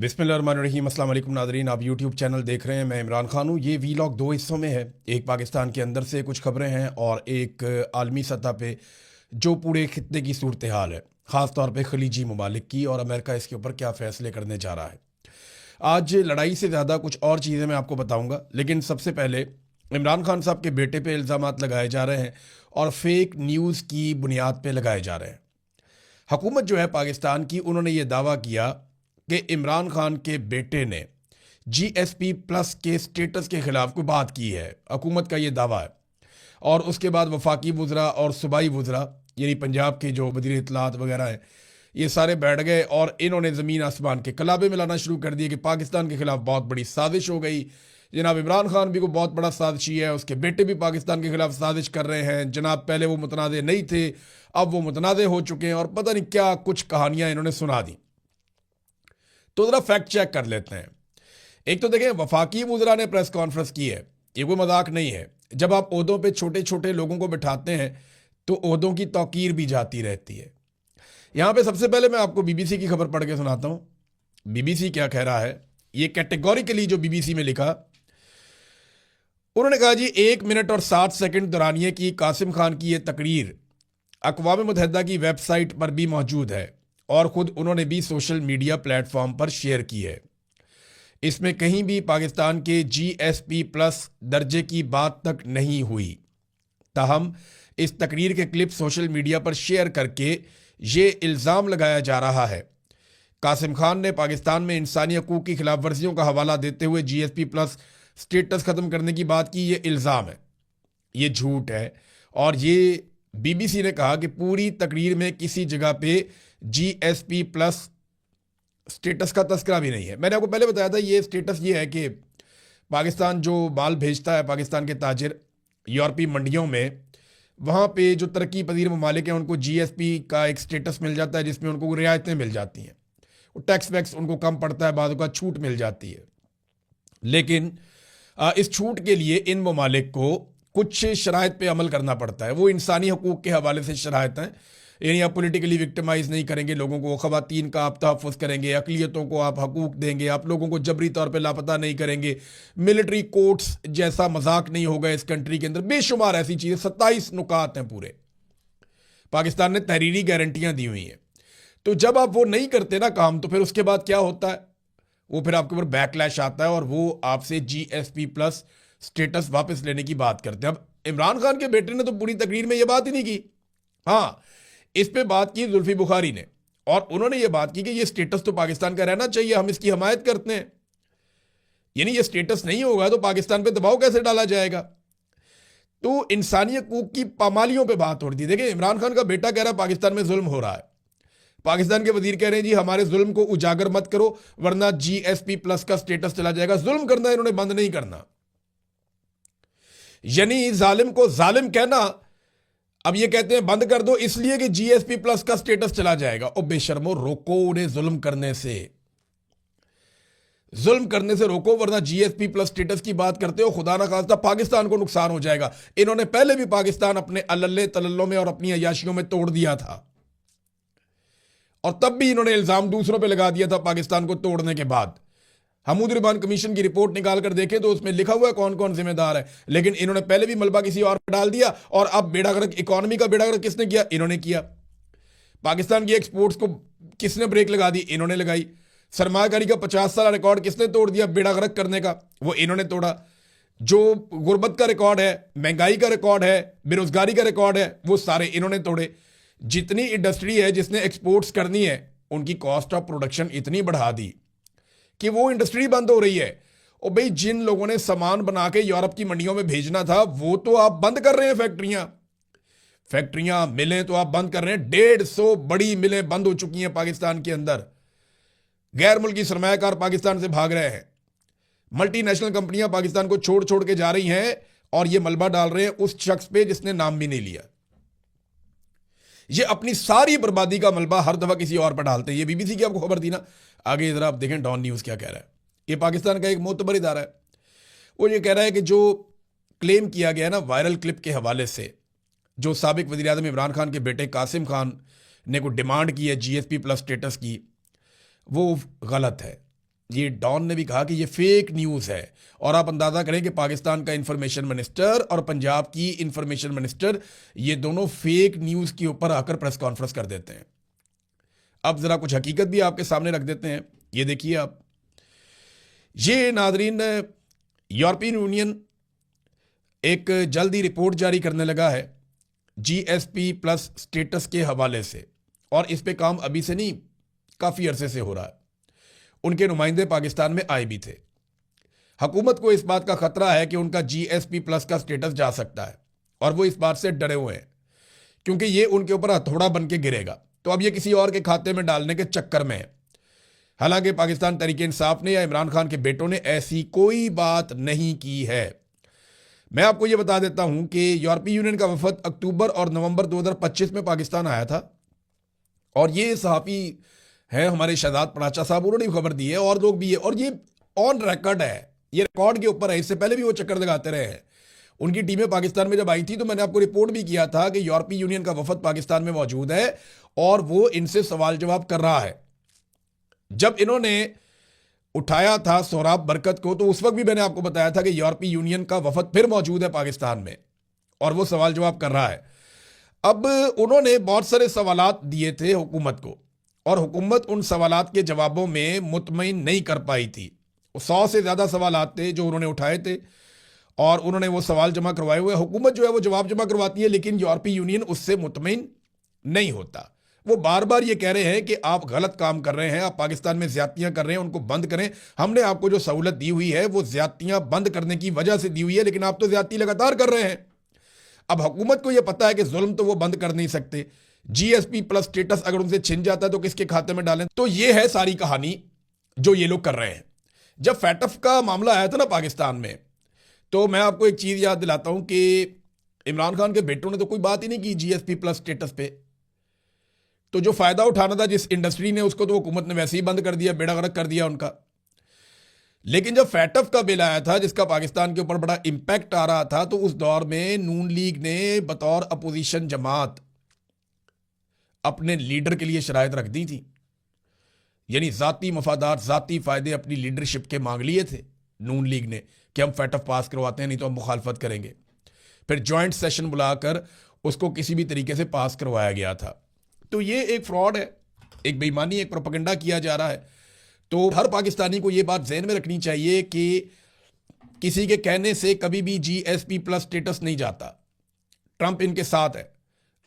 बिस्मिल्लाहिर्रहमानिर्रहीम। अस्सलाम वालेकुम नाज़रीन, आप यूट्यूब चैनल देख रहे हैं। मैं इमरान खान हूँ। ये वीलॉग दो हिस्सों में है। एक पाकिस्तान के अंदर से कुछ खबरें हैं और एक आलमी सतह पे जो पूरे खित्ते की सूरत हाल है, ख़ास तौर पे खलीजी ममालिक की, और अमेरिका इसके ऊपर क्या फ़ैसले करने जा रहा है। आज लड़ाई से ज़्यादा कुछ और चीज़ें मैं आपको बताऊँगा, लेकिन सबसे पहले इमरान खान साहब के बेटे पे इल्ज़ामात लगाए जा रहे हैं और फेक न्यूज़ की बुनियाद पे लगाए जा रहे हैं। हुकूमत जो है पाकिस्तान की, उन्होंने ये दावा किया कि इमरान खान के बेटे ने जीएसपी प्लस के स्टेटस के खिलाफ कोई बात की है। हुकूमत का ये दावा है। और उसके बाद वफाकी वज़रा और सूबाई वज़रा, यानी पंजाब के जो वज़ीर इत्तलात वगैरह हैं, ये सारे बैठ गए और इन्होंने ज़मीन आसमान के कलाबे मिलाना शुरू कर दिए कि पाकिस्तान के खिलाफ बहुत बड़ी साजिश हो गई। जनाब इमरान खान भी को बहुत बड़ा साजिशी है, उसके बेटे भी पाकिस्तान के खिलाफ साजिश कर रहे हैं। जनाब पहले वो मुतनाज़े नहीं थे, अब वो मुतनाज़े हो चुके हैं, और पता नहीं क्या कुछ कहानियां इन्होंने सुना दी। तो ज़रा फैक्ट चेक कर लेते हैं। एक तो देखें, वफाकी वज़रा ने प्रेस कॉन्फ्रेंस की है, ये कोई मजाक नहीं है। जब आप ओहदों पे छोटे छोटे लोगों को बिठाते हैं तो ओहदों की तौकीर भी जाती रहती है। यहां पे सबसे पहले मैं आपको बीबीसी की खबर पढ़ के सुनाता हूं। बीबीसी क्या कह रहा है, ये कैटेगोरिकली जो बीबीसी में लिखा, उन्होंने कहा जी 1 मिनट और 7 सेकंड दौरानिए की कासिम खान की यह तकरीर अक़वाम मुत्तहिदा की वेबसाइट पर भी मौजूद है और ख़ुद उन्होंने भी सोशल मीडिया प्लेटफॉर्म पर शेयर की है। इसमें कहीं भी पाकिस्तान के जीएसपी प्लस दर्जे की बात तक नहीं हुई। ताहम इस तकरीर के क्लिप सोशल मीडिया पर शेयर करके ये इल्ज़ाम लगाया जा रहा है। कासिम खान ने पाकिस्तान में इंसानी हकूक़ की खिलाफ वर्जियों का हवाला देते हुए जीएसपी प्लस स्टेटस ख़त्म करने की बात की। ये इल्ज़ाम है, ये झूठ है। और ये बीबीसी ने कहा कि पूरी तकरीर में किसी जगह पे जीएसपी प्लस स्टेटस का तस्करा भी नहीं है। मैंने आपको पहले बताया था, ये स्टेटस ये है कि पाकिस्तान जो माल भेजता है, पाकिस्तान के ताजिर यूरोपीय मंडियों में, वहाँ पे जो तरक्की पजीर ममालिक हैं उनको जीएसपी का एक स्टेटस मिल जाता है जिसमें उनको रियायतें मिल जाती हैं, वो टैक्स वैक्स उनको कम पड़ता है, बाद का छूट मिल जाती है। लेकिन इस छूट के लिए इन ममालिक को कुछ शराइत पे अमल करना पड़ता है। वो इंसानी हकूक़ के हवाले से शराइत हैं, यानी आप पॉलिटिकली विक्टिमाइज नहीं करेंगे लोगों को, ख़वातीन का आप तहफ़्फ़ुज़ करेंगे, अक़लियतों को आप हकूक़ देंगे, आप लोगों को जबरी तौर पे लापता नहीं करेंगे, मिलिट्री कोर्ट्स जैसा मजाक नहीं होगा इस कंट्री के अंदर। बेशुमार ऐसी चीज़ें, 27 नुकात हैं पूरे। पाकिस्तान ने तहरीरी गारंटियाँ दी हुई हैं। तो जब आप वो नहीं करते ना काम, तो फिर उसके बाद क्या होता है, वो फिर आपके ऊपर बैकलैश आता है और वो आपसे जीएसपी प्लस स्टेटस वापस लेने की बात करते हैं। अब इमरान खान के बेटे ने तो पूरी तकरीर में ये बात ही नहीं की। हाँ, इस पे बात की जुल्फी बुखारी ने, और उन्होंने ये बात की कि ये स्टेटस तो पाकिस्तान का रहना चाहिए, हम इसकी हमायत करते हैं। यानी ये स्टेटस नहीं होगा तो पाकिस्तान पे दबाव कैसे डाला जाएगा। तो इंसानी हकूक की पामालियों पे बात हो रही थी। देखिए, इमरान खान का बेटा कह रहा है पाकिस्तान में जुल्म हो रहा है, पाकिस्तान के वजीर कह रहे हैं जी हमारे जुल्म को उजागर मत करो वरना जीएसपी प्लस का स्टेटस चला जाएगा। जुल्म करना इन्होंने बंद नहीं करना, यानी जालिम को जालिम कहना अब ये कहते हैं बंद कर दो इसलिए कि जीएसपी प्लस का स्टेटस चला जाएगा। और बेशर्मो, रोको उन्हें जुल्म करने से, जुल्म करने से रोको, वरना जीएसपी प्लस स्टेटस की बात करते हो, खुदा ना खास्ता पाकिस्तान को नुकसान हो जाएगा। इन्होंने पहले भी पाकिस्तान अपने अल्ले तल्लों में और अपनी अयाशियों में तोड़ दिया था, और तब भी इन्होंने इल्जाम दूसरों पे लगा दिया था पाकिस्तान को तोड़ने के बाद। हमूद रिबान कमीशन की रिपोर्ट निकाल कर देखें तो उसमें लिखा हुआ है कौन कौन जिम्मेदार है। लेकिन इन्होंने पहले भी मलबा किसी और पर डाल दिया, और अब बेड़ा गर्क, इकोनॉमी का बेड़ा गर्क किसने किया? इन्होंने किया। पाकिस्तान की एक्सपोर्ट्स को किसने ब्रेक लगा दी? इन्होंने लगाई। सरमायाकारी का 50 साल रिकॉर्ड किसने तोड़ दिया बेड़ा गर्क करने का? वो इन्होंने तोड़ा। जो गुर्बत का रिकॉर्ड है, महंगाई का रिकॉर्ड है, बेरोजगारी का रिकॉर्ड है, वो सारे इन्होंने तोड़े। जितनी इंडस्ट्री है जिसने एक्सपोर्ट्स करनी है, उनकी कॉस्ट ऑफ प्रोडक्शन इतनी बढ़ा दी कि वो इंडस्ट्री बंद हो रही है। और भाई, जिन लोगों ने सामान बना के यूरोप की मंडियों में भेजना था, वो तो आप बंद कर रहे हैं। फैक्ट्रियां मिलें तो आप बंद कर रहे हैं। 150 बड़ी मिलें बंद हो चुकी हैं पाकिस्तान के अंदर। गैर मुल्की सरमायाकार पाकिस्तान से भाग रहे हैं। मल्टीनेशनल कंपनियां पाकिस्तान को छोड़ छोड़ के जा रही हैं, और ये मलबा डाल रहे हैं उस शख्स पे जिसने नाम भी नहीं लिया। ये अपनी सारी बर्बादी का मलबा हर दफा किसी और पर डालते हैं। ये बीबीसी की आपको खबर थी ना। आगे जरा आप देखें डॉन न्यूज़ क्या कह रहा है। ये पाकिस्तान का एक मोतबर इदारा है, वो ये कह रहा है कि जो क्लेम किया गया ना वायरल क्लिप के हवाले से, जो साबिक वज़ीर आज़म इमरान खान के बेटे कासिम खान ने को डिमांड की है जीएसपी प्लस स्टेटस की, वो गलत है। ये डॉन ने भी कहा कि ये फेक न्यूज़ है। और आप अंदाज़ा करें कि पाकिस्तान का इंफॉर्मेशन मिनिस्टर और पंजाब की इंफॉर्मेशन मिनिस्टर ये दोनों फेक न्यूज़ के ऊपर आकर प्रेस कॉन्फ्रेंस कर देते हैं। अब ज़रा कुछ हकीकत भी आपके सामने रख देते हैं। ये देखिए आप, ये नाजरीन, यूरोपियन यूनियन एक जल्दी रिपोर्ट जारी करने लगा है जीएसपी प्लस स्टेटस के हवाले से, और इस पे काम अभी से नहीं, काफ़ी अरसे से हो रहा है। उनके नुमाइंदे पाकिस्तान में आए भी थे। हुकूमत को इस बात का खतरा है कि उनका जीएसपी प्लस का स्टेटस जा सकता है, और वो इस बात से डरे हुए हैं क्योंकि ये उनके ऊपर हथौड़ा बन के गिरेगा। तो अब ये किसी और के खाते में डालने के चक्कर में है। हालांकि पाकिस्तान तहरीक इंसाफ ने या इमरान खान के बेटों ने ऐसी कोई बात नहीं की है। मैं आपको ये बता देता हूं कि यूरोपीय यूनियन का वफद अक्टूबर और नवंबर 2025 में पाकिस्तान आया था, और ये सहाफ़ी हैं हमारे शहजाद पनाचा साहब, उन्होंने खबर दी है, और लोग भी है, और ये ऑन रिकॉर्ड है, ये रिकॉर्ड के ऊपर है। इससे पहले भी वो चक्कर लगाते रहे हैं। उनकी टीमें पाकिस्तान में जब आई थी तो मैंने आपको रिपोर्ट भी किया था कि यूरोपीय यूनियन का वफद पाकिस्तान में मौजूद है और वो इनसे सवाल जवाब कर रहा है। जब इन्होंने उठाया था सोहराब बरकत को, तो उस वक्त भी मैंने आपको बताया था कि यूरोपीय यूनियन का वफद फिर मौजूद है पाकिस्तान में और वो सवाल जवाब कर रहा है। अब उन्होंने बहुत सारे सवालात दिए थे हुकूमत को, और हुकूमत उन सवालात के जवाबों में मुतमईन नहीं कर पाई थी। 100 से ज़्यादा सवालात थे जो उन्होंने उठाए थे, और उन्होंने वो सवाल जमा करवाए हुए। हुकूमत जो है वो जवाब जमा करवाती है, लेकिन यूरोपीय यूनियन उससे मुतमईन नहीं होता। वो बार बार ये कह रहे हैं कि आप गलत काम कर रहे हैं, आप पाकिस्तान में ज्यादतियां कर रहे हैं, उनको बंद करें। हमने आपको जो सहूलत दी हुई है वो ज्यादतियां बंद करने की वजह से दी हुई है, लेकिन आप तो ज्यादती लगातार कर रहे हैं। अब हुकूमत को यह पता है कि जुल्म तो वो बंद कर नहीं सकते। जीएसपी प्लस स्टेटस अगर उनसे छिन जाता है तो किसके खाते में डालें? तो ये है सारी कहानी जो ये लोग कर रहे हैं। जब फैटफ का मामला आया था ना पाकिस्तान में, तो मैं आपको एक चीज़ याद दिलाता हूं कि इमरान खान के बेटों ने तो कोई बात ही नहीं की जीएसपी प्लस स्टेटस पे। तो जो फायदा उठाना था जिस इंडस्ट्री ने, उसको तो हुकूमत ने वैसे ही बंद कर दिया, बेड़ा गर्क कर दिया उनका। लेकिन जब फैटफ का बिल आया था जिसका पाकिस्तान के ऊपर बड़ा इंपैक्ट आ रहा था, तो उस दौर में नून लीग ने बतौर अपोजिशन जमात अपने लीडर के लिए शराइत रख दी थी। यानी जाती मफादात, जाती फायदे अपनी लीडरशिप के मांग लिए थे नून लीग ने कि हम फैटफ पास करवाते हैं, नहीं तो हम मुखालफत करेंगे। फिर जॉइंट सेशन बुलाकर उसको किसी भी तरीके से पास करवाया गया था। तो ये एक फ्रॉड है, एक बेईमानी, एक प्रोपेगेंडा किया जा रहा है। तो हर पाकिस्तानी को ये बात ज़हन में रखनी चाहिए कि किसी के कहने से कभी भी जीएसपी प्लस स्टेटस नहीं जाता। ट्रंप इनके साथ है,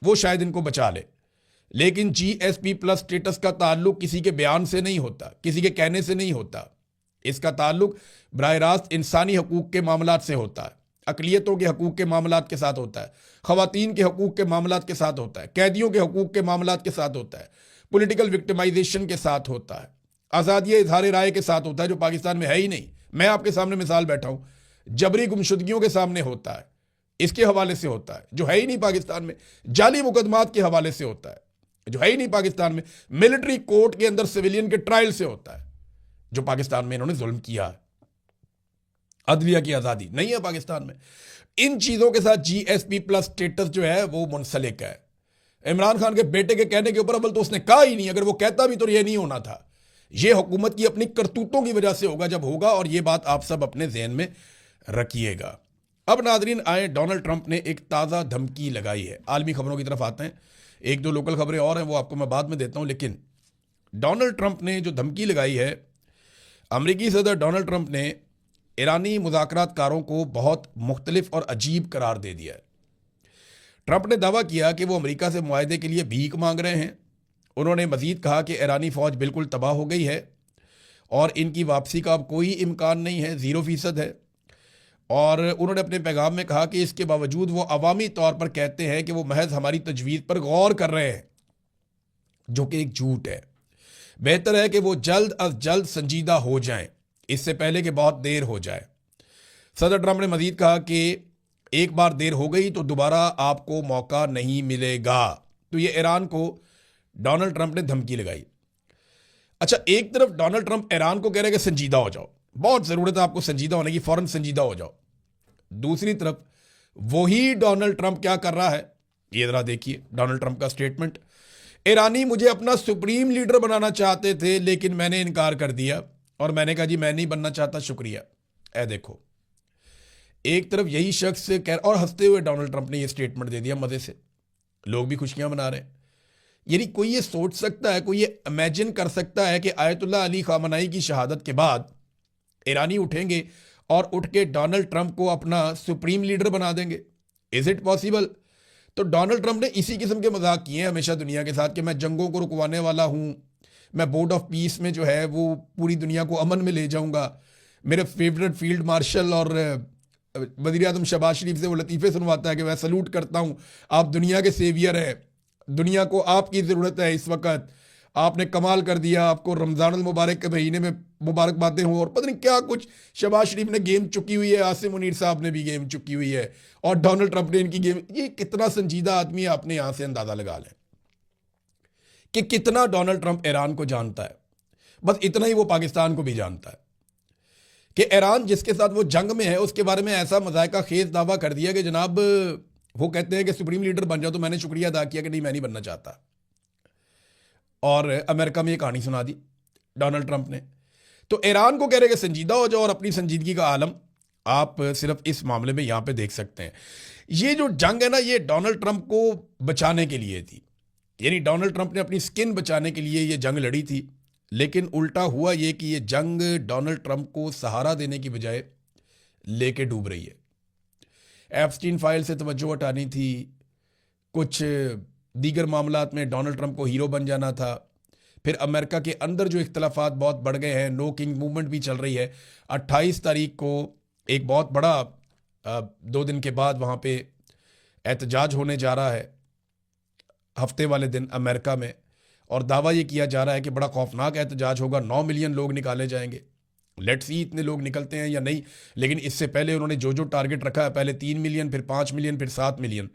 वो शायद इनको बचा ले, लेकिन जीएसपी प्लस स्टेटस का ताल्लुक किसी के बयान से नहीं होता, किसी के कहने से नहीं होता। इसका ताल्लुक बराह रास्त इंसानी हकूक़ के मामलात से होता है, अक़लियतों के हकूक़ के मामलात के साथ होता है, ख़वातीन के हकूक़ के मामलात के साथ होता है, कैदियों के हकूक़ के मामलात के साथ होता है, पॉलिटिकल विक्टिमाइजेशन के साथ होता है, आज़ादी इज़हार राय के साथ होता है जो पाकिस्तान में है ही नहीं। मैं आपके सामने मिसाल बैठा हूँ, जबरी गुमशुदगियों के सामने होता है, इसके हवाले से होता है जो है ही नहीं पाकिस्तान में। जाली मुकदमात के हवाले से होता है जो है ही नहीं पाकिस्तान में। मिलिट्री कोर्ट के अंदर सिविलियन के ट्रायल से होता है जो पाकिस्तान में इन्होंने जुल्म किया है। अदलिया की आज़ादी नहीं है पाकिस्तान में। इन चीज़ों के साथ जीएसपी प्लस स्टेटस जो है वो मुंसलिक है। इमरान खान के बेटे के कहने के ऊपर अव्वल तो उसने कहा ही नहीं, अगर वो कहता भी तो ये नहीं होना था। ये हुकूमत की अपनी करतूतों की वजह से होगा जब होगा, और ये बात आप सब अपने ज़हन में रखिएगा। अब नाजरीन आए, डोनाल्ड ट्रंप ने एक ताज़ा धमकी लगाई है। आलमी खबरों की तरफ आते हैं, एक दो लोकल खबरें और हैं वो आपको मैं बाद में देता हूं। लेकिन डोनाल्ड ट्रंप ने जो धमकी लगाई है, अमरीकी सदर डोनाल्ड ट्रंप ने ईरानी मुज़ाकरातकारों को बहुत मुख्तलिफ और अजीब करार दे दिया है। ट्रंप ने दावा किया कि वो अमेरिका से मुआहदे के लिए भीख मांग रहे हैं। उन्होंने मजीद कहा कि ईरानी फ़ौज बिल्कुल तबाह हो गई है और इनकी वापसी का अब कोई इम्कान नहीं है, 0% है। और उन्होंने अपने पैगाम में कहा कि इसके बावजूद वो अवामी तौर पर कहते हैं कि वो महज हमारी तजवीज़ पर गौर कर रहे हैं, जो कि एक झूठ है। बेहतर है कि वो जल्द अज जल्द संजीदा हो जाएं, इससे पहले कि बहुत देर हो जाए। सदर ट्रंप ने मजीद कहा कि एक बार देर हो गई तो दोबारा आपको मौका नहीं मिलेगा। तो ये ईरान को डोनाल्ड ट्रंप ने धमकी लगाई। अच्छा, एक तरफ डोनाल्ड ट्रंप ईरान को कह रहे हैं कि संजीदा हो जाओ, बहुत ज़रूरत है आपको संजीदा होने की, फ़ौरन संजीदा हो जाओ। दूसरी तरफ वही डोनाल्ड ट्रंप क्या कर रहा है, ये ज़रा देखिए डोनाल्ड ट्रंप का स्टेटमेंट। ईरानी मुझे अपना सुप्रीम लीडर बनाना चाहते थे लेकिन मैंने इनकार कर दिया। और मैंने कहा जी मैं नहीं बनना चाहता, शुक्रिया। ए देखो, एक तरफ यही शख्स कह, और हंसते हुए डोनाल्ड ट्रंप ने ये स्टेटमेंट दे दिया मजे से, लोग भी खुशियां मना रहे हैं। यानी कोई ये सोच सकता है, कोई ये इमेजिन कर सकता है कि आयतुल्लाह अली खामनाई की शहादत के बाद ईरानी उठेंगे और उठ के डोनाल्ड ट्रंप को अपना सुप्रीम लीडर बना देंगे? Is it possible? तो डोनाल्ड ट्रंप ने इसी किस्म के मजाक किए हैं हमेशा दुनिया के साथ कि मैं जंगों को रुकवाने वाला हूं, मैं बोर्ड ऑफ पीस में जो है वो पूरी दुनिया को अमन में ले जाऊंगा, मेरे फेवरेट फील्ड मार्शल और वज़ीर आज़म शहबाज शरीफ से वो लतीफ़े सुनवाता है कि मैं सलूट करता हूं, आप दुनिया के सेवियर हैं, दुनिया को आपकी ज़रूरत है इस वक्त, आपने कमाल कर दिया, आपको रमज़ान मुबारक के महीने में मुबारकबादें हों, और पता नहीं क्या कुछ शहबाज शरीफ ने गेम चुकी हुई है, आसिम मुनीर साहब ने भी गेम चुकी हुई है, और डोनाल्ड ट्रंप ने इनकी गेम। ये कितना संजीदा आदमी है, आपने यहां से अंदाज़ा लगा लें कि कितना डोनाल्ड ट्रंप ईरान को जानता है। बस इतना ही वो पाकिस्तान को भी जानता है कि ईरान जिसके साथ वो जंग में है उसके बारे में ऐसा मजायका खेज दावा कर दिया कि जनाब वो कहते हैं कि सुप्रीम लीडर बन जाओ, तो मैंने शुक्रिया अदा किया कि नहीं मैं नहीं बनना चाहता, और अमेरिका में ये कहानी सुना दी डोनाल्ड ट्रंप ने। तो ईरान को कह रहे कि संजीदा हो जाओ, और अपनी संजीदगी का आलम आप सिर्फ इस मामले में यहां पे देख सकते हैं। ये जो जंग है ना, ये डोनाल्ड ट्रंप को बचाने के लिए थी, यानी डोनाल्ड ट्रंप ने अपनी स्किन बचाने के लिए ये जंग लड़ी थी। लेकिन उल्टा हुआ ये कि ये जंग डोनाल्ड ट्रंप को सहारा देने की बजाय लेके डूब रही है। एप्स्टीन फाइल से तवज्जो हटानी थी, कुछ दीगर मामलात में डोनाल्ड ट्रंप को हीरो बन जाना था, फिर अमेरिका के अंदर जो इख्तलाफात बहुत बढ़ गए हैं, नो किंग मूवमेंट भी चल रही है। 28 तारीख को एक बहुत बड़ा 2 दिन के बाद वहाँ पे एहतजाज होने जा रहा है, हफ्ते वाले दिन अमेरिका में, और दावा ये किया जा रहा है कि बड़ा खौफनाक एहतजाज होगा, 9 मिलियन लोग निकाले जाएंगे। लेट्स सी इतने लोग निकलते हैं या नहीं, लेकिन इससे पहले उन्होंने जो टारगेट रखा है, पहले 3 मिलियन, फिर 5 मिलियन, फिर 7 मिलियन,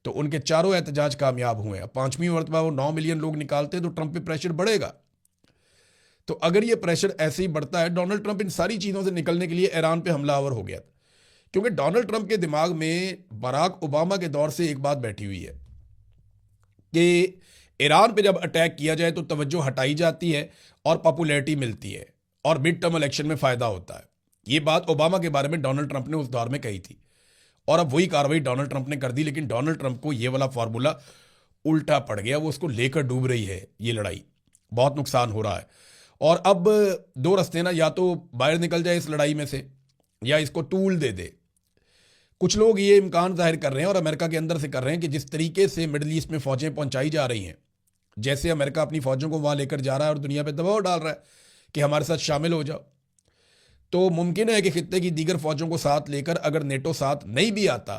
तो उनके चारों एहतजाज कामयाब हुए हैं। अब 5वीं मरतबा वो 9 मिलियन लोग निकालते हैं तो ट्रंप पे प्रेशर बढ़ेगा। तो अगर ये प्रेशर ऐसे ही बढ़ता है, डोनाल्ड ट्रंप इन सारी चीज़ों से निकलने के लिए ईरान पे हमलावर हो गया था, क्योंकि डोनाल्ड ट्रंप के दिमाग में बराक ओबामा के दौर से एक बात बैठी हुई है कि ईरान पे जब अटैक किया जाए तो तवज्जो हटाई जाती है और पॉपुलैरिटी मिलती है और मिड टर्म इलेक्शन में फ़ायदा होता है। ये बात ओबामा के बारे में डोनाल्ड ट्रंप ने उस दौर में कही थी, और अब वही कार्रवाई डोनाल्ड ट्रंप ने कर दी। लेकिन डोनाल्ड ट्रंप को ये वाला फार्मूला उल्टा पड़ गया, वो उसको लेकर डूब रही है ये लड़ाई, बहुत नुकसान हो रहा है। और अब 2 रास्ते ना, या तो बाहर निकल जाए इस लड़ाई में से या इसको टूल दे दे। कुछ लोग ये इम्कान जाहिर कर रहे हैं और अमेरिका के अंदर से कर रहे हैं कि जिस तरीके से मिडल ईस्ट में फ़ौजें पहुंचाई जा रही हैं, जैसे अमेरिका अपनी फ़ौजों को वहाँ लेकर जा रहा है और दुनिया पे दबाव डाल रहा है कि हमारे साथ शामिल हो जाओ, तो मुमकिन है कि खित्ते की दीगर फ़ौजों को साथ लेकर अगर नेटो साथ नहीं भी आता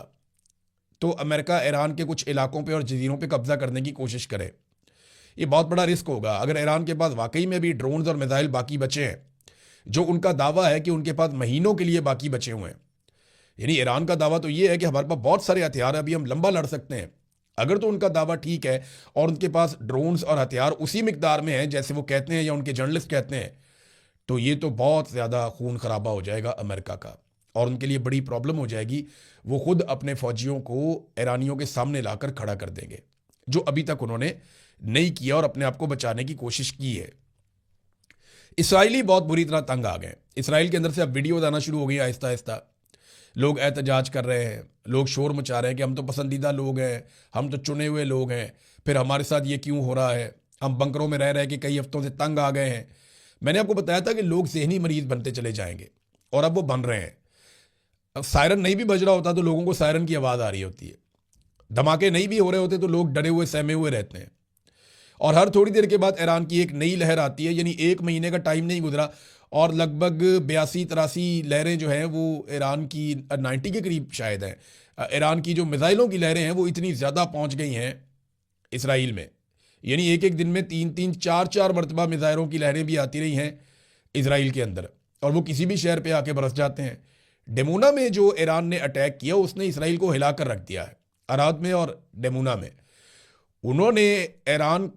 तो अमेरिका ईरान के कुछ इलाकों पे और जजीरों पे कब्जा करने की कोशिश करे। ये बहुत बड़ा रिस्क होगा। अगर ईरान के पास वाकई में भी ड्रोन्स और मिसाइल बाकी बचे हैं, जो उनका दावा है कि उनके पास महीनों के लिए बाकी बचे हुए हैं, यानी ईरान का दावा तो ये है कि हमारे पास बहुत सारे हथियार है, अभी हम लंबा लड़ सकते हैं। अगर तो उनका दावा ठीक है और उनके पास ड्रोन्स और हथियार उसी मिकदार में हैं जैसे वो कहते हैं या उनके जर्नलिस्ट कहते हैं, तो ये तो बहुत ज़्यादा खून खराबा हो जाएगा अमेरिका का, और उनके लिए बड़ी प्रॉब्लम हो जाएगी। वो खुद अपने फौजियों को ईरानियों के सामने लाकर खड़ा कर देंगे, जो अभी तक उन्होंने नहीं किया और अपने आप को बचाने की कोशिश की है। इसराइली बहुत बुरी तरह तंग आ गए। इसराइल के अंदर से अब वीडियोज आना शुरू हो गई आहिस्ता आहिस्ता, लोग एहतजाज कर रहे हैं, लोग शोर मचा रहे हैं कि हम तो पसंदीदा लोग हैं, हम तो चुने हुए लोग हैं, फिर हमारे साथ ये क्यों हो रहा है, हम बंकरों में रह रहे कि कई हफ्तों से तंग आ गए हैं। मैंने आपको बताया था कि लोग ज़हनी मरीज बनते चले जाएंगे, और अब वो बन रहे हैं। अब सायरन नहीं भी बज रहा होता तो लोगों को सायरन की आवाज़ आ रही होती है, धमाके नहीं भी हो रहे होते तो लोग डरे हुए सहमे हुए रहते हैं, और हर थोड़ी देर के बाद ईरान की एक नई लहर आती है। यानी 1 महीने का टाइम नहीं गुजरा और लगभग 82-83 लहरें जो हैं वो ईरान की 90 के करीब शायद हैं। ईरान की जो मिसाइलों की लहरें हैं वो इतनी ज़्यादा पहुंच गई हैं इसराइल में, यानी एक एक दिन में 3-3, 4-4 मरतबा मिसाइलों की लहरें भी आती रही हैं इसराइल के अंदर, और वो किसी भी शहर पे आके बरस जाते हैं। डेमोना में जो ईरान ने अटैक किया उसने इसराइल को हिलाकर रख दिया है, अराद में और डेमोना में। उन्होंने ईरान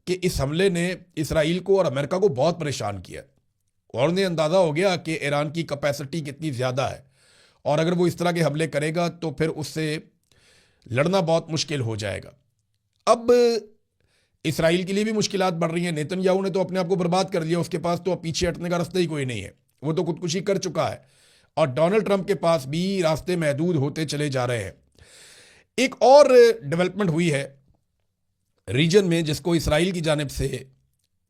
के इस हमले ने इसराइल को और अमेरिका को बहुत परेशान किया, और उन्हें अंदाज़ा हो गया कि ईरान की कैपेसिटी कितनी ज़्यादा है, और अगर वो इस तरह के हमले करेगा तो फिर उससे लड़ना बहुत मुश्किल हो जाएगा। अब इसराइल के लिए भी मुश्किलात बढ़ रही हैं। नेतन्याहू ने तो अपने आप को बर्बाद कर दिया, उसके पास तो अब पीछे हटने का रास्ता ही कोई नहीं है, वो तो खुदकुशी कर चुका है। और डोनाल्ड ट्रंप के पास भी रास्ते महदूद होते चले जा रहे हैं। एक और डेवलपमेंट हुई है रीजन में, जिसको इसराइल की जानिब से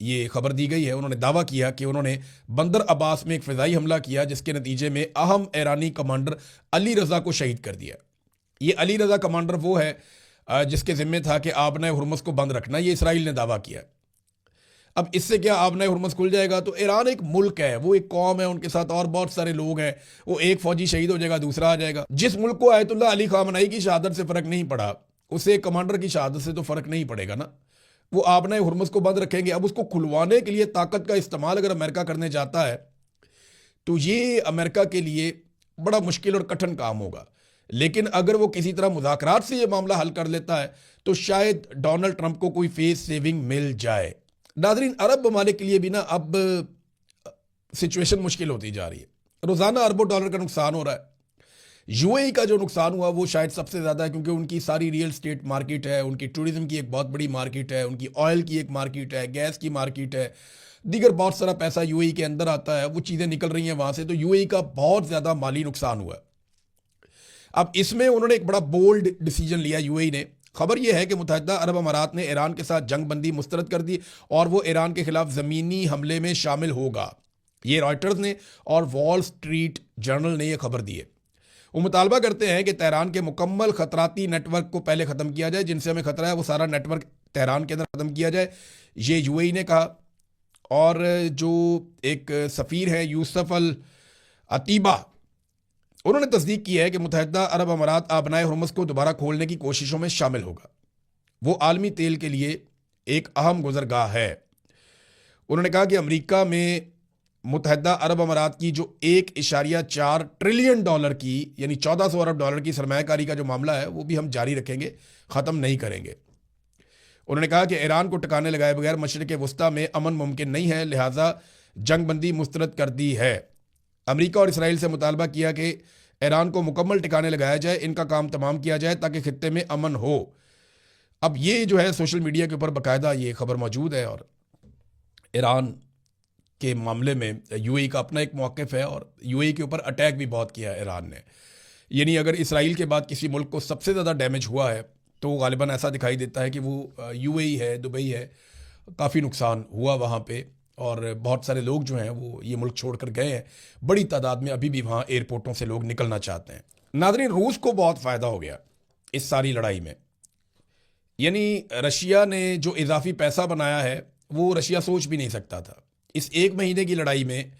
ये खबर दी गई है। उन्होंने दावा किया कि उन्होंने बंदर अब्बास में एक फ़िज़ाई हमला किया, जिसके नतीजे में अहम ईरानी कमांडर अली रज़ा को शहीद कर दिया। ये अली रज़ा कमांडर वो है जिसके ज़िम्मे था कि आबना हुर्मुज़ को बंद रखना, ये इसराइल ने दावा किया। अब इससे क्या आबना हुर्मुज़ खुल जाएगा? तो ईरान एक मुल्क है, वो एक कौम है, उनके साथ और बहुत सारे लोग हैं। वो एक फ़ौजी शहीद हो जाएगा, दूसरा आ जाएगा। जिस मुल्क को आयतुल्लाह अली ख़ामनई की शहादत से फ़र्क नहीं पड़ा, उसे कमांडर की शहादत से तो फ़र्क नहीं पड़ेगा ना। वो आबना हुर्मुज़ को बंद रखेंगे। अब उसको खुलवाने के लिए ताकत का इस्तेमाल अगर अमेरिका करने जाता है तो ये अमेरिका के लिए बड़ा मुश्किल और कठिन काम होगा। लेकिन अगर वो किसी तरह मुज़ाकरात से ये मामला हल कर लेता है तो शायद डोनाल्ड ट्रंप को कोई फेस सेविंग मिल जाए। नाज़रीन, अरब ममालिक के लिए भी ना अब सिचुएशन मुश्किल होती जा रही है। रोज़ाना अरबों डॉलर का नुकसान हो रहा है। यूएई का जो नुकसान हुआ वो शायद सबसे ज़्यादा है, क्योंकि उनकी सारी रियल स्टेट मार्केट है, उनकी टूरिज्म की एक बहुत बड़ी मार्केट है, उनकी ऑयल की एक मार्केट है, गैस की मार्केट है, दीगर बहुत सारा पैसा यूएई के अंदर आता है, वो चीज़ें निकल रही हैं वहाँ से। तो यूएई का बहुत ज़्यादा माली नुकसान हुआ है। अब इसमें उन्होंने एक बड़ा बोल्ड डिसीजन लिया यूएई ने। खबर यह है कि मुत्तहिदा अरब अमारात ने ईरान के साथ जंग बंदी मुस्तरद कर दी और वो ईरान के खिलाफ ज़मीनी हमले में शामिल होगा। ये रॉयटर्स ने और वॉल स्ट्रीट जर्नल ने यह खबर दी है। वो मुतालबा करते हैं कि तेहरान के मुकम्मल खतराती नेटवर्क को पहले ख़त्म किया जाए, जिनसे हमें ख़तरा है वो सारा नेटवर्क तेहरान के अंदर ख़त्म किया जाए, ये यूएई ने कहा। और जो एक सफ़ीर है यूसुफ अल अतीबा, उन्होंने तस्दीक की है कि मुत्तहिदा अरब अमारात आबनाए हुर्मुज़ को दोबारा खोलने की कोशिशों में शामिल होगा। वो आलमी तेल के लिए एक अहम गुज़रगाह है। उन्होंने कहा कि अमेरिका में मुत्तहिदा अरब अमारात की जो 1.4 ट्रिलियन डॉलर की यानी 1400 अरब डॉलर की सरमायाकारी का जो मामला है वो भी हम जारी रखेंगे, ख़त्म नहीं करेंगे। उन्होंने कहा कि ईरान को टिकाने लगाए बगैर मशरिक़ वस्ता में अमन मुमकिन नहीं है, लिहाजा जंग बंदी मुस्तरद कर दी है। अमेरिका और इसराइल से मुतालबा किया कि ईरान को मुकम्मल टिकाने लगाया जाए, इनका काम तमाम किया जाए ताकि खित्ते में अमन हो। अब ये जो है सोशल मीडिया के ऊपर बाकायदा ये खबर मौजूद है और ईरान के मामले में यूएई का अपना एक मौक़िफ़ है और यूएई के ऊपर अटैक भी बहुत किया है ईरान ने। यानी अगर इसराइल के बाद किसी मुल्क को सबसे ज़्यादा डैमेज हुआ है तो गालिबन ऐसा दिखाई देता है कि वो यूएई है, दुबई है। काफ़ी नुकसान हुआ वहाँ पे और बहुत सारे लोग जो हैं वो ये मुल्क छोड़ कर गए हैं। बड़ी तादाद में अभी भी वहाँ एयरपोर्टों से लोग निकलना चाहते हैं। नाज़रीन, रूस को बहुत फ़ायदा हो गया इस सारी लड़ाई में। यानी रशिया ने जो इजाफी पैसा बनाया है वो रशिया सोच भी नहीं सकता था। इस एक महीने की लड़ाई में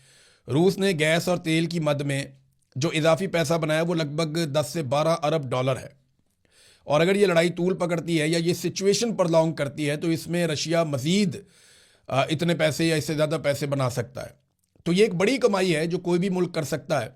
रूस ने गैस और तेल की मद में जो इजाफी पैसा बनाया वो लगभग 10 से 12 अरब डॉलर है। और अगर ये लड़ाई तूल पकड़ती है या ये सिचुएशन प्रलॉन्ग करती है तो इसमें रशिया मज़ीद इतने पैसे या इससे ज़्यादा पैसे बना सकता है। तो ये एक बड़ी कमाई है जो कोई भी मुल्क कर सकता है।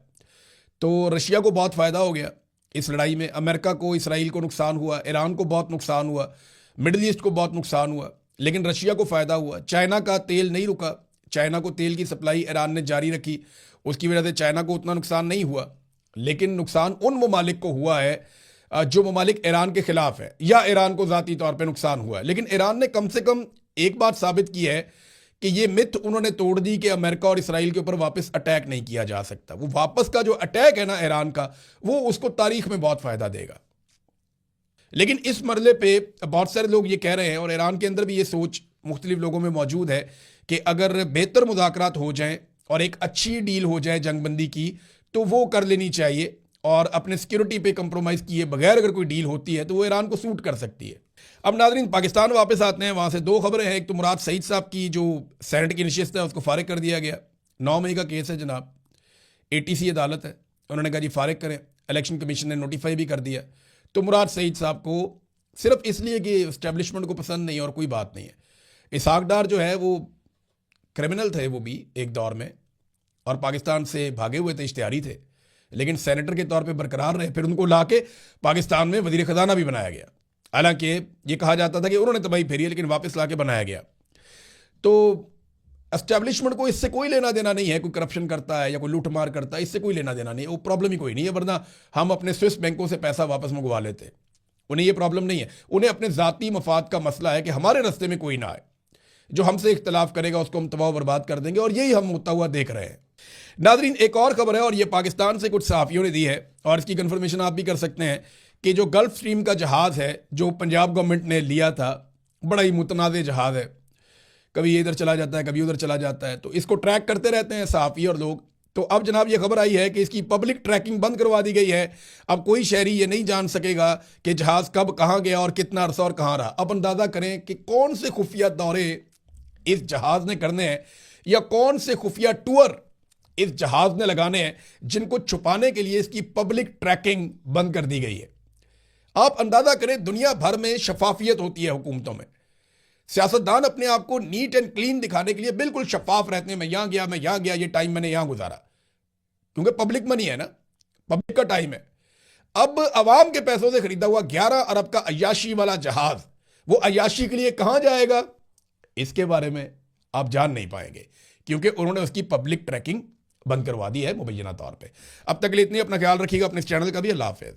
तो रशिया को बहुत फ़ायदा हो गया इस लड़ाई में। अमेरिका को, इसराइल को नुकसान हुआ, ईरान को बहुत नुकसान हुआ, मिडल ईस्ट को बहुत नुकसान हुआ, लेकिन रशिया को फ़ायदा हुआ। चाइना का तेल नहीं रुका, चाइना को तेल की सप्लाई ईरान ने जारी रखी, उसकी वजह से चाइना को उतना नुकसान नहीं हुआ। लेकिन नुकसान उन ममालिक को हुआ है जो ममालिक ईरान के ख़िलाफ़ है या ईरान को ज़ाती तौर पर नुकसान हुआ है। लेकिन ईरान ने कम से कम एक बात साबित की है कि ये मिथ उन्होंने तोड़ दी कि अमेरिका और इसराइल के ऊपर वापस अटैक नहीं किया जा सकता। वो वापस का जो अटैक है ना ईरान का, वो उसको तारीख में बहुत फ़ायदा देगा। लेकिन इस मरले पे बहुत सारे लोग ये कह रहे हैं और ईरान के अंदर भी ये सोच मुख्तलिफ लोगों में मौजूद है कि अगर बेहतर मुज़ाकरात हो जाएं और एक अच्छी डील हो जाए जंगबंदी की तो वो कर लेनी चाहिए और अपने सिक्योरिटी पे कंप्रोमाइज़ किए बगैर अगर कोई डील होती है तो वो ईरान को सूट कर सकती है। अब नाज़रीन, पाकिस्तान वापस आते हैं। वहाँ से दो खबरें हैं। एक तो मुराद सईद साहब की जो सेनेट की नशिस्त है उसको फारिग कर दिया गया। 9 मई का केस है जनाब, ATC अदालत है, उन्होंने कहा जी फारिग करें। इलेक्शन कमीशन ने नोटिफाई भी कर दिया। तो मुराद सईद साहब को सिर्फ इसलिए कि इस्टेब्लिशमेंट को पसंद नहीं और कोई बात नहीं है। इसहाक डार जो है वो क्रिमिनल थे, वो भी एक दौर में, और पाकिस्तान से भागे हुए थे, इश्तिहारी थे, लेकिन सेनेटर के तौर पे बरकरार रहे। फिर उनको लाके पाकिस्तान में वजीर ख़जाना भी बनाया गया। हालांकि ये कहा जाता था कि उन्होंने तबाही फेरी है, लेकिन वापस लाके बनाया गया। तो एस्टेब्लिशमेंट को इससे कोई लेना देना नहीं है, कोई करप्शन करता है या कोई लूटमार करता है, इससे कोई लेना देना नहीं है, वो प्रॉब्लम ही कोई नहीं है। वरना हम अपने स्विस बैंकों से पैसा वापस मंगवा लेते, उन्हें ये प्रॉब्लम नहीं है। उन्हें अपने ज़ाती मफाद का मसला है कि हमारे रास्ते में कोई ना आए, जो हमसे इख्तलाफ करेगा उसको हम तबाह बर्बाद कर देंगे, और यही हम होता हुआ देख रहे हैं। नाजरीन, एक और खबर है और ये पाकिस्तान से कुछ सहाफ़ियों ने दी है और इसकी कंफर्मेशन आप भी कर सकते हैं कि जो गल्फ स्ट्रीम का जहाज़ है जो पंजाब गवर्नमेंट ने लिया था, बड़ा ही मुतनाज़ जहाज़ है, कभी ये इधर चला जाता है कभी उधर चला जाता है, तो इसको ट्रैक करते रहते हैं सहाफ़ी और लोग। तो अब जनाब ये खबर आई है कि इसकी पब्लिक ट्रैकिंग बंद करवा दी गई है। अब कोई शहरी ये नहीं जान सकेगा कि जहाज़ कब कहाँ गया और कितना अरसा और कहाँ रहा। अब अंदाज़ा करें कि कौन से खुफिया दौरे इस जहाज़ ने करने हैं या कौन से खुफिया टूर इस जहाज़ ने लगाने हैं जिनको छुपाने के लिए इसकी पब्लिक ट्रैकिंग बंद कर दी गई है। आप अंदाज़ा करें, दुनिया भर में शफाफियत होती है हुकूमतों में। सियासतदान अपने आप को नीट एंड क्लीन दिखाने के लिए बिल्कुल शफाफ रहते हैं, मैं यहां गया, ये टाइम मैंने यहां गुजारा, क्योंकि पब्लिक मनी है ना, पब्लिक का टाइम है। अब अवाम के पैसों से खरीदा हुआ 11 अरब का अय्याशी वाला जहाज, वो अय्याशी के लिए कहां जाएगा, इसके बारे में आप जान नहीं पाएंगे, क्योंकि उन्होंने उसकी पब्लिक ट्रैकिंग बंद करवा दी है मुबैना तौर पे। अब तक के लिए इतनी, अपना ख्याल रखिएगा, अपने इस चैनल का भी। अल्लाह हाफ़िज़।